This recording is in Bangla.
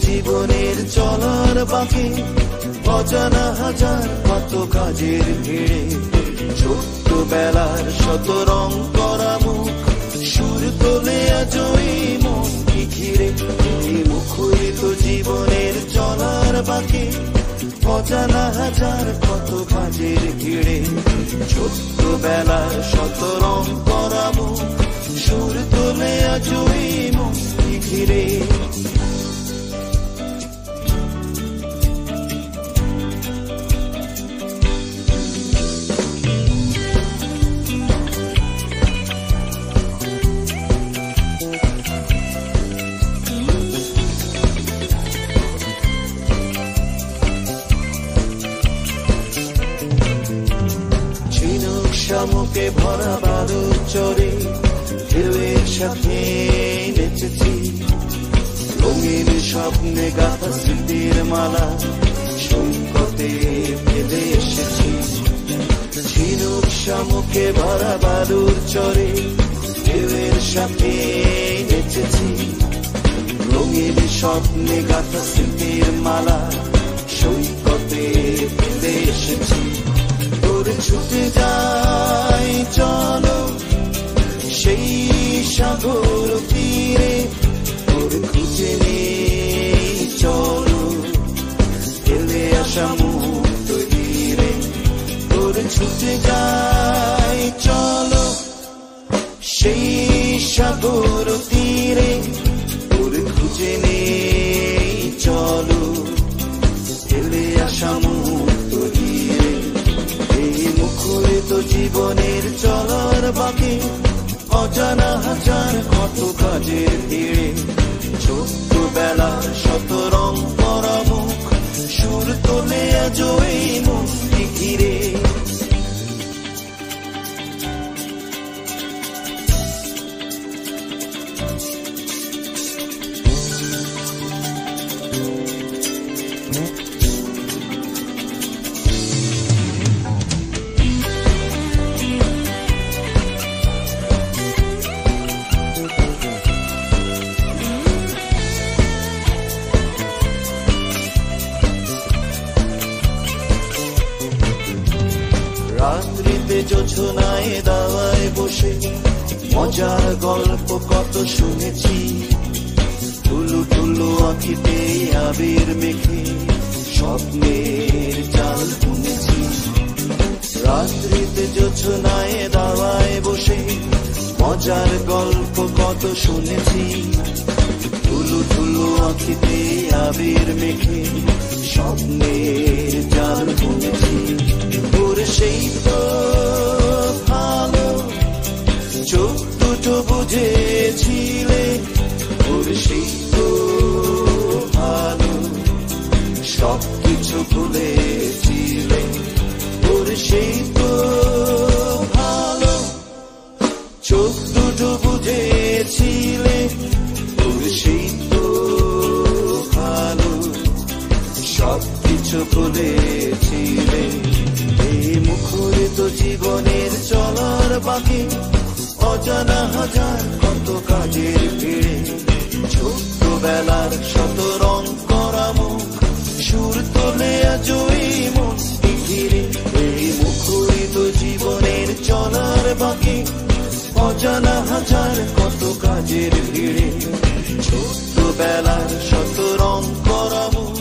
জীবনের চলার বাকি, অজানা হাজার কত কাজের ভিড়ে। ছোট্টবেলার শত রং করা মুখ, সুর তোলে আজ ওই মন কি ঘিরে। এই মুখরিত জীবনের চলার বাকি, অজানা হাজার কত কাজের ভিড়ে। ছোট্টবেলার শত রং করা মুখ, সুর তোলে আজ ওই মন কি ঘিরে। শামুকে ভরা বালুর চরে ঢেউয়ের সাথে নেচেছি, রঙিন স্বপ্নে গাথা স্মৃতির মালা সৈকতে ফেলে এসেছি। ঝিনুক শামুকে ভরা বালুর চরে ঢেউয়ের সাথে নেচেছি, রঙিন স্বপ্নে গাথা স্মৃতির মালা সৈকতে ফেলে এসেছি। ছুটে যাই চলো সেই সাগর তীরে, ওর খুঁজে নেই চলো ফেলে আসা মুক্ত তীরে। ওর ছুটে যাই চলো সেই সাগর তীরে, ওর খুঁজে নেই চলো ফেলে আসা মুক্ত তীরে। মুখরিত জীবনের চলার বাকি, অজানা হাজার কত কাজের ভিড়ে। ছোট্টবেলার শত রং করা মুখ, সুর তোলে আজ ওই মন কি ঘিরে। রাত্রিতে জোছনায় দাওয়ায় বসে মজার গল্প কত শুনেছি, টুলু টুলু আঁখিতে আবির মেখে স্বপ্নের জাল বুনেছি। রাত্রিতে জোছনায় দাওয়ায় বসে মজার গল্প কত শুনেছি, টুলু টুলু আঁখিতে আবির মেখে স্বপ্নের জাল বুনেছি। ওর সেই তো ভালো চোখ দুটো বুঝেছিলে, ওর সেই তো ভালো সব কিছু ভুলেছিলে। ওর সেই তো ভালো চোখ দুটো বুঝেছিলে, ওর সেই তো ভালো সব কিছু ভুলেছিলে। মুখরিত জীবনের চলার বাকি, অজানা হাজার কত কাজের ভিড়ে। ছোট্টবেলার শত রং করা মুখ, সুর তোলে আজ ওই মন কি ঘিরে। এই মুখরিত জীবনের চলার বাকি, অজানা হাজার কত কাজের ভিড়ে। ছোট্টবেলার শত রং করা মুখ,